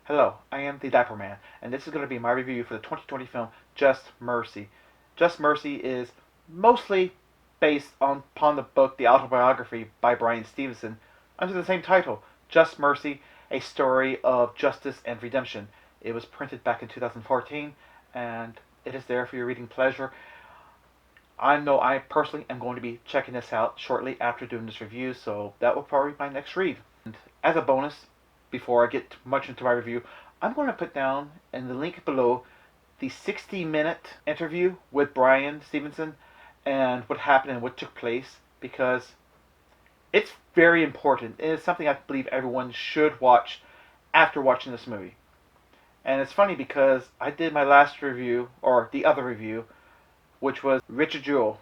Hello, I am the Dapper Man, and this is going to be my review for the 2020 film Just Mercy. Just Mercy is mostly based upon the book The Autobiography by Bryan Stevenson under the same title, Just Mercy, a story of justice and redemption. It was printed back in 2014, and it is there for your reading pleasure. I know I personally am going to be checking this out shortly after doing this review, so that will probably be my next read. And as a bonus, before I get much into my review, I'm going to put down in the link below the 60-minute interview with Bryan Stevenson and what happened and what took place, because it's very important. It's something I believe everyone should watch after watching this movie. And it's funny because I did my last review, or the other review, which was Richard Jewell,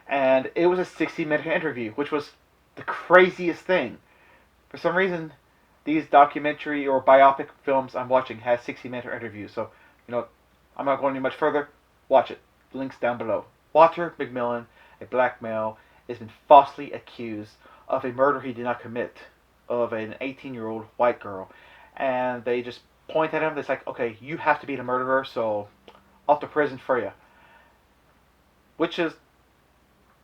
and it was a 60-minute interview, which was the craziest thing. For some reason, these documentary or biopic films I'm watching has 60-minute interviews. So, I'm not going any much further. Watch it. The link's down below. Walter McMillan, a black male, has been falsely accused of a murder he did not commit of an 18-year-old white girl. And they just point at him. It's like, okay, you have to be the murderer, so off to prison for you. Which is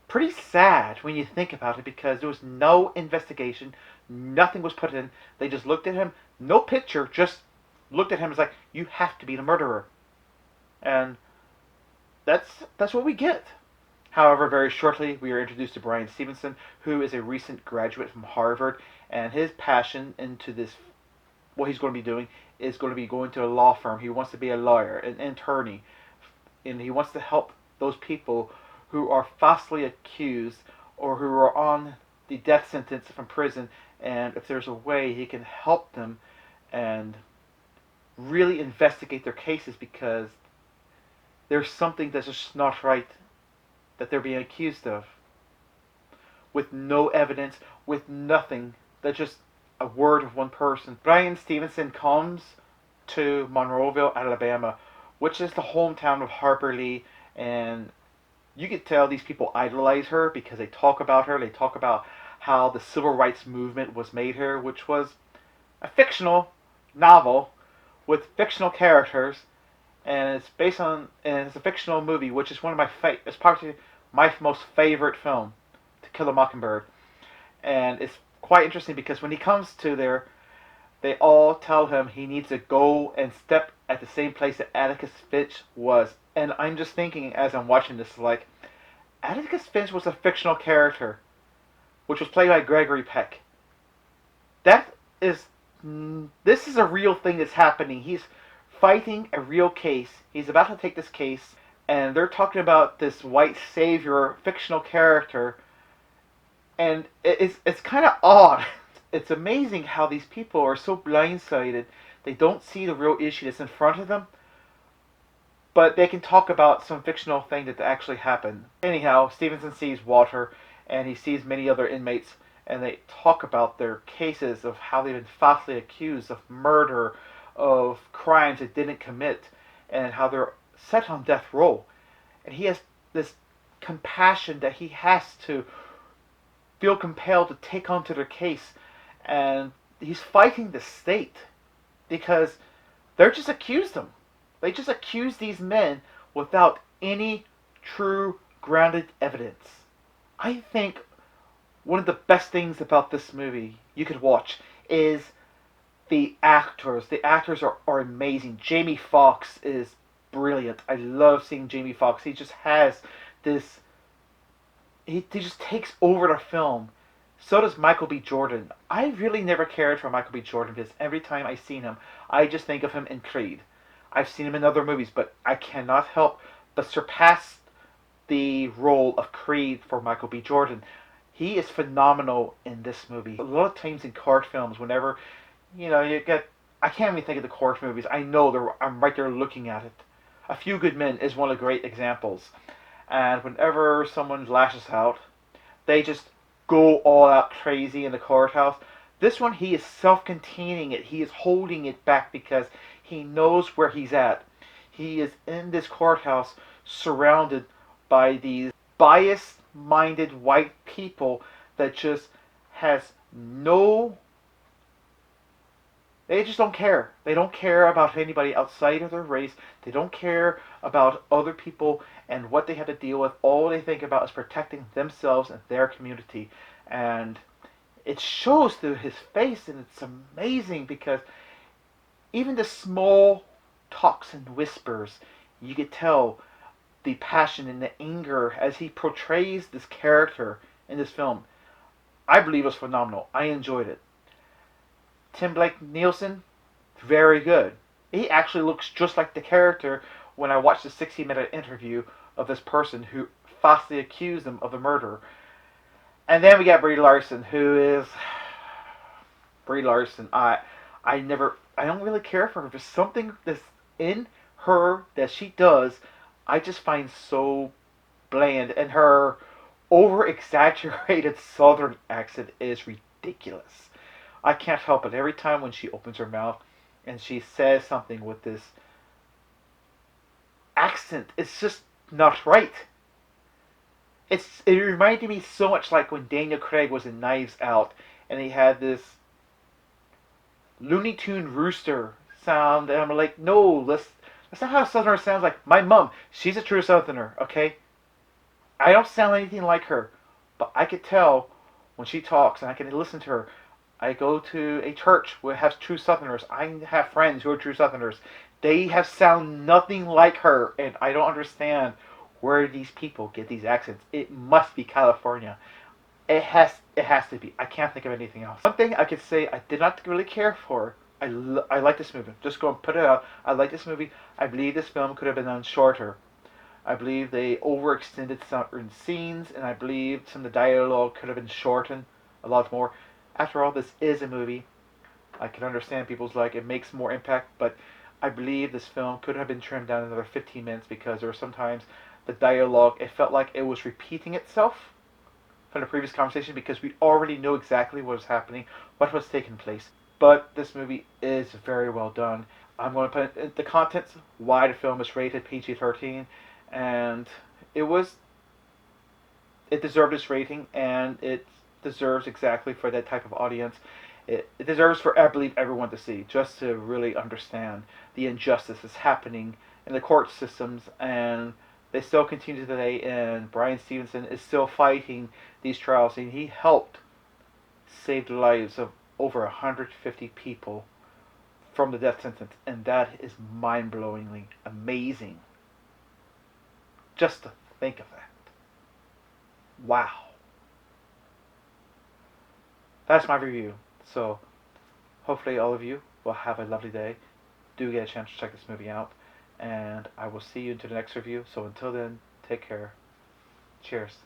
pretty sad when you think about it, because there was no investigation, nothing was put in. They just looked at him, no picture, just looked at him as like, you have to be the murderer. And that's what we get. However, very shortly we are introduced to Bryan Stevenson, who is a recent graduate from Harvard, and his passion into this, what he's going to be doing, is going to be going to a law firm. He wants to be a lawyer, an attorney, and he wants to help those people who are falsely accused or who are on the death sentence from prison, and if there's a way he can help them and really investigate their cases, because there's something that's just not right that they're being accused of, with no evidence, with nothing. That's just a word of one person. Bryan Stevenson comes to Monroeville, Alabama, which is the hometown of Harper Lee, and you could tell these people idolize her because they talk about her. They talk about how the civil rights movement was made here, which was a fictional novel with fictional characters, and it's a fictional movie, which is one of it's probably my most favorite film, To Kill a Mockingbird. And it's quite interesting because when he comes to there, they all tell him he needs to go and step at the same place that Atticus Finch was. And I'm just thinking as I'm watching this, like, Atticus Finch was a fictional character, which was played by Gregory Peck. This is a real thing that's happening. He's fighting a real case. He's about to take this case, and they're talking about this white savior, fictional character, and it's kind of odd. It's amazing how these people are so blindsided. They don't see the real issue that's in front of them, but they can talk about some fictional thing that actually happened. Anyhow, Stevenson sees Walter, and he sees many other inmates, and they talk about their cases of how they've been falsely accused of murder, of crimes they didn't commit, and how they're set on death row. And he has this compassion that he has to feel compelled to take onto their case, and he's fighting the state because they're just accused him. They just accuse these men without any true grounded evidence. I think one of the best things about this movie you could watch is the actors. The actors are amazing. Jamie Foxx is brilliant. I love seeing Jamie Foxx. He just has this. He just takes over the film. So does Michael B. Jordan. I really never cared for Michael B. Jordan because every time I've seen him, I just think of him in Creed. I've seen him in other movies, but I cannot help but surpass the role of Creed for Michael B. Jordan. He is phenomenal in this movie. A lot of times in court films, whenever, you get... I can't even think of the court movies. I know I'm right there looking at it. A Few Good Men is one of the great examples. And whenever someone lashes out, they just go all out crazy in the courthouse. This one, he is self-containing it. He is holding it back because he knows where he's at. He is in this courthouse surrounded by these biased-minded white people that just has no They just don't care. They don't care about anybody outside of their race. They don't care about other people and what they have to deal with. All they think about is protecting themselves and their community. And it shows through his face, and it's amazing because even the small talks and whispers, you could tell the passion and the anger as he portrays this character in this film. I believe it was phenomenal. I enjoyed it. Tim Blake Nielsen, very good. He actually looks just like the character when I watched the 60-minute interview of this person who falsely accused him of the murder. And then we got Brie Larson, who is Brie Larson. I don't really care for her. There's something that's in her that she does. I just find so bland, and her over exaggerated Southern accent is ridiculous. I can't help it. Every time when she opens her mouth and she says something with this accent, it's just not right. It reminded me so much like when Daniel Craig was in Knives Out and he had this Looney Tune rooster sound, and I'm like, no, that's not how a Southerner sounds. Like my mom, she's a true Southerner, okay? I don't sound anything like her, but I could tell when she talks, and I can listen to her. I go to a church where it has true Southerners. I have friends who are true Southerners. They have sound nothing like her, and I don't understand where these people get these accents. It must be California. It has to be. I can't think of anything else. One thing I could say I did not really care for. I like this movie. Just go and put it out. I like this movie. I believe this film could have been done shorter. I believe they overextended certain scenes, and I believe some of the dialogue could have been shortened a lot more. After all, this is a movie. I can understand people's like it makes more impact, but I believe this film could have been trimmed down another 15 minutes because there were sometimes the dialogue, it felt like it was repeating itself from the previous conversation because we already know exactly what was happening, what was taking place. But this movie is very well done. I'm going to put the contents why the film is rated PG-13, and it was it deserved its rating, and it deserves exactly for that type of audience. It deserves for I believe everyone to see, just to really understand the injustice that's happening in the court systems, and they still continue today. And Brian Stevenson is still fighting these trials, and he helped save the lives of over 150 people from the death sentence, and that is mind-blowingly amazing. Just to think of that. Wow. That's my review. So hopefully all of you will have a lovely day. Do get a chance to check this movie out. And I will see you into the next review. So until then, take care. Cheers.